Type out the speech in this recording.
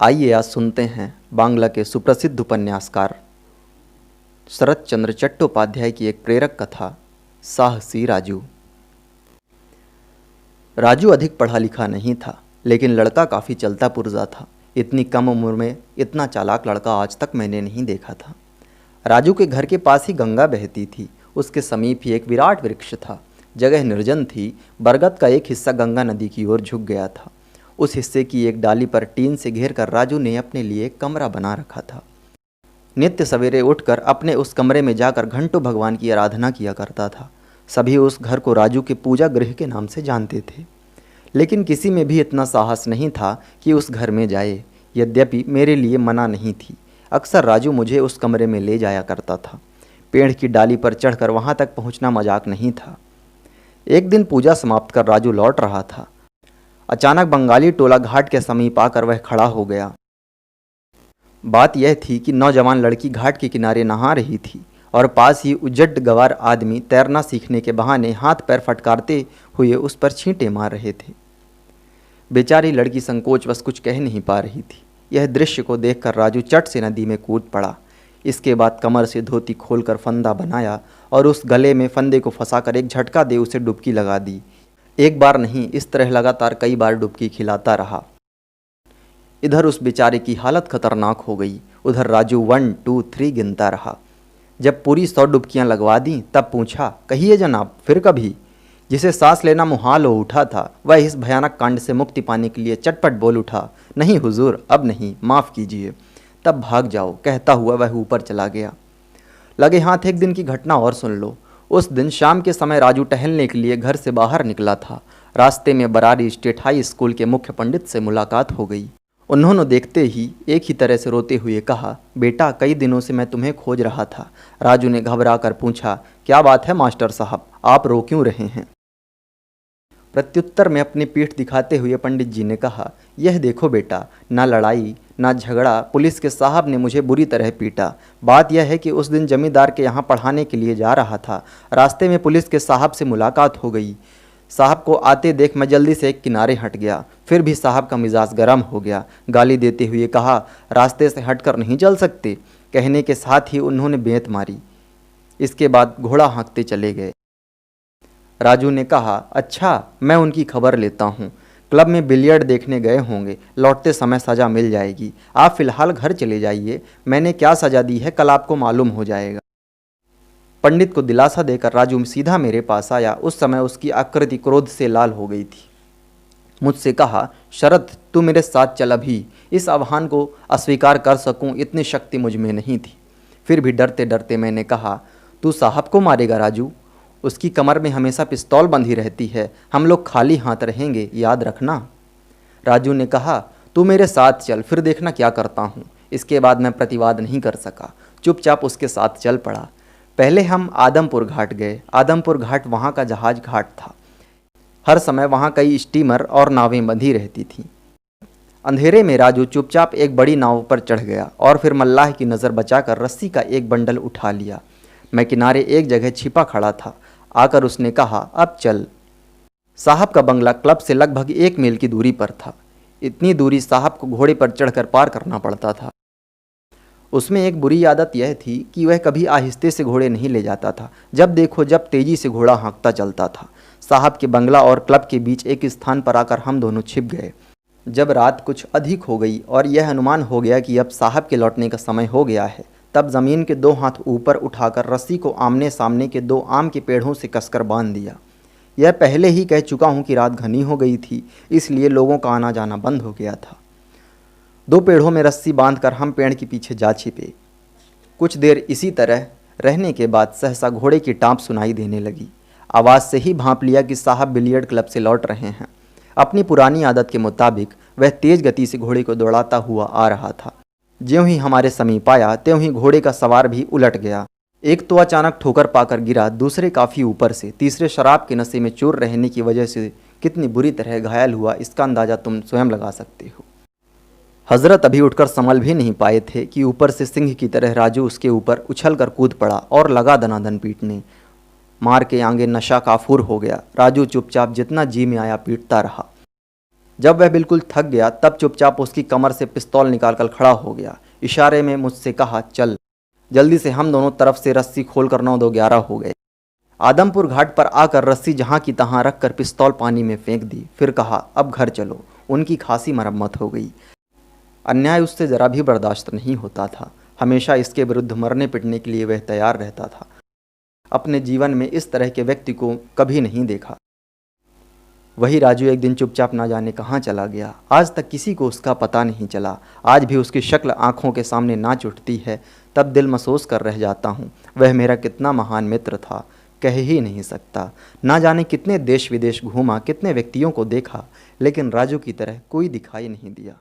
आइए आज सुनते हैं बांग्ला के सुप्रसिद्ध उपन्यासकार शरत चंद्र चट्टोपाध्याय की एक प्रेरक कथा, साहसी राजू। राजू अधिक पढ़ा लिखा नहीं था, लेकिन लड़का काफ़ी चलता पुर्जा था। इतनी कम उम्र में इतना चालाक लड़का आज तक मैंने नहीं देखा था। राजू के घर के पास ही गंगा बहती थी। उसके समीप ही एक विराट वृक्ष था। जगह निर्जन थी। बरगद का एक हिस्सा गंगा नदी की ओर झुक गया था। उस हिस्से की एक डाली पर टीन से घेर कर राजू ने अपने लिए एक कमरा बना रखा था। नित्य सवेरे उठकर अपने उस कमरे में जाकर घंटों भगवान की आराधना किया करता था। सभी उस घर को राजू के पूजा गृह के नाम से जानते थे, लेकिन किसी में भी इतना साहस नहीं था कि उस घर में जाए। यद्यपि मेरे लिए मना नहीं थी, अक्सर राजू मुझे उस कमरे में ले जाया करता था। पेड़ की डाली पर चढ़कर वहाँ तक पहुँचना मजाक नहीं था। एक दिन पूजा समाप्त कर राजू लौट रहा था। अचानक बंगाली टोला घाट के समीप आकर वह खड़ा हो गया। बात यह थी कि नौजवान लड़की घाट के किनारे नहा रही थी और पास ही उजड्ड गवार आदमी तैरना सीखने के बहाने हाथ पैर फटकारते हुए उस पर छींटे मार रहे थे। बेचारी लड़की संकोचवश कुछ कह नहीं पा रही थी। यह दृश्य को देखकर राजू चट से नदी में कूद पड़ा। इसके बाद कमर से धोती खोलकर फंदा बनाया और उस गले में फंदे को फंसाकर एक झटका दे उसे डुबकी लगा दी। एक बार नहीं, इस तरह लगातार कई बार डुबकी खिलाता रहा। इधर उस बेचारे की हालत खतरनाक हो गई, उधर राजू 1 2 3 गिनता रहा। जब पूरी 100 डुबकियां लगवा दी तब पूछा, कहिए जनाब, फिर कभी? जिसे सांस लेना मुहाल हो उठा था, वह इस भयानक कांड से मुक्ति पाने के लिए चटपट बोल उठा, नहीं हुजूर, अब नहीं, माफ़ कीजिए। तब भाग जाओ, कहता हुआ वह ऊपर चला गया। लगे हाथ एक दिन की घटना और सुन लो। उस दिन शाम के समय राजू टहलने के लिए घर से बाहर निकला था। रास्ते में बरारी स्टेट हाई स्कूल के मुख्य पंडित से मुलाकात हो गई। उन्होंने देखते ही एक ही तरह से रोते हुए कहा, बेटा, कई दिनों से मैं तुम्हें खोज रहा था। राजू ने घबरा कर पूछा, क्या बात है मास्टर साहब, आप रो क्यों रहे हैं? प्रत्युत्तर में अपनी पीठ दिखाते हुए पंडित जी ने कहा, यह देखो बेटा, ना लड़ाई ना झगड़ा, पुलिस के साहब ने मुझे बुरी तरह पीटा। बात यह है कि उस दिन जमींदार के यहाँ पढ़ाने के लिए जा रहा था। रास्ते में पुलिस के साहब से मुलाकात हो गई। साहब को आते देख मैं जल्दी से एक किनारे हट गया। फिर भी साहब का मिजाज गर्म हो गया। गाली देते हुए कहा, रास्ते से हटकर नहीं चल सकते। कहने के साथ ही उन्होंने बेंत मारी। इसके बाद घोड़ा हाँकते चले गए। राजू ने कहा, अच्छा, मैं उनकी खबर लेता हूँ। क्लब में बिलियर्ड देखने गए होंगे, लौटते समय सज़ा मिल जाएगी। आप फिलहाल घर चले जाइए, मैंने क्या सज़ा दी है कल आपको मालूम हो जाएगा। पंडित को दिलासा देकर राजू सीधा मेरे पास आया। उस समय उसकी आकृति क्रोध से लाल हो गई थी। मुझसे कहा, शरत, तू मेरे साथ चल। अभी इस आह्वान को अस्वीकार कर सकूं इतनी शक्ति मुझ में नहीं थी। फिर भी डरते डरते मैंने कहा, तू साहब को मारेगा राजू? उसकी कमर में हमेशा पिस्तौल बंधी रहती है। हम लोग खाली हाथ रहेंगे, याद रखना। राजू ने कहा, तू मेरे साथ चल, फिर देखना क्या करता हूँ। इसके बाद मैं प्रतिवाद नहीं कर सका, चुपचाप उसके साथ चल पड़ा। पहले हम आदमपुर घाट गए। आदमपुर घाट वहाँ का जहाज घाट था। हर समय वहाँ कई स्टीमर और नावें बंधी रहती थीं। अंधेरे में राजू चुपचाप एक बड़ी नाव पर चढ़ गया और फिर मल्लाह की नज़र बचाकर रस्सी का एक बंडल उठा लिया। मैं किनारे एक जगह छिपा खड़ा था। आकर उसने कहा, अब चल। साहब का बंगला क्लब से लगभग 1 मील की दूरी पर था। इतनी दूरी साहब को घोड़े पर चढ़कर पार करना पड़ता था। उसमें एक बुरी आदत यह थी कि वह कभी आहिस्ते से घोड़े नहीं ले जाता था। जब देखो जब तेजी से घोड़ा हाँकता चलता था। साहब के बंगला और क्लब के बीच एक स्थान पर आकर हम दोनों छिप गए। जब रात कुछ अधिक हो गई और यह अनुमान हो गया कि अब साहब के लौटने का समय हो गया है, तब ज़मीन के 2 हाथ ऊपर उठाकर रस्सी को आमने सामने के 2 आम के पेड़ों से कसकर बांध दिया। यह पहले ही कह चुका हूँ कि रात घनी हो गई थी, इसलिए लोगों का आना जाना बंद हो गया था। 2 पेड़ों में रस्सी बांधकर हम पेड़ के पीछे जा छिपे। कुछ देर इसी तरह रहने के बाद सहसा घोड़े की टाँप सुनाई देने लगी। आवाज़ से ही भांप लिया कि साहब बिलियर्ड क्लब से लौट रहे हैं। अपनी पुरानी आदत के मुताबिक वह तेज गति से घोड़े को दौड़ाता हुआ आ रहा था। ज्यों ही हमारे समीप आया, त्यों ही घोड़े का सवार भी उलट गया। एक तो अचानक ठोकर पाकर गिरा, दूसरे काफ़ी ऊपर से, तीसरे शराब के नशे में चूर रहने की वजह से कितनी बुरी तरह घायल हुआ, इसका अंदाज़ा तुम स्वयं लगा सकते हो। हजरत अभी उठकर संभल भी नहीं पाए थे कि ऊपर से सिंह की तरह राजू उसके ऊपर उछल कर कूद पड़ा और लगा दनादन पीटने। मार के आगे नशा काफूर हो गया। राजू चुपचाप जितना जी में आया पीटता रहा। जब वह बिल्कुल थक गया तब चुपचाप उसकी कमर से पिस्तौल निकालकर खड़ा हो गया। इशारे में मुझसे कहा, चल। जल्दी से हम दोनों तरफ से रस्सी खोलकर 9-2-11 हो गए। आदमपुर घाट पर आकर रस्सी जहाँ की तहाँ रखकर पिस्तौल पानी में फेंक दी। फिर कहा, अब घर चलो। उनकी खासी मरम्मत हो गई। अन्याय उससे ज़रा भी बर्दाश्त नहीं होता था। हमेशा इसके विरुद्ध मरने पिटने के लिए वह तैयार रहता था। अपने जीवन में इस तरह के व्यक्ति को कभी नहीं देखा। वही राजू एक दिन चुपचाप ना जाने कहाँ चला गया। आज तक किसी को उसका पता नहीं चला। आज भी उसकी शक्ल आंखों के सामने नाच उठती है, तब दिल महसूस कर रह जाता हूँ, वह मेरा कितना महान मित्र था, कह ही नहीं सकता। ना जाने कितने देश विदेश घूमा, कितने व्यक्तियों को देखा, लेकिन राजू की तरह कोई दिखाई नहीं दिया।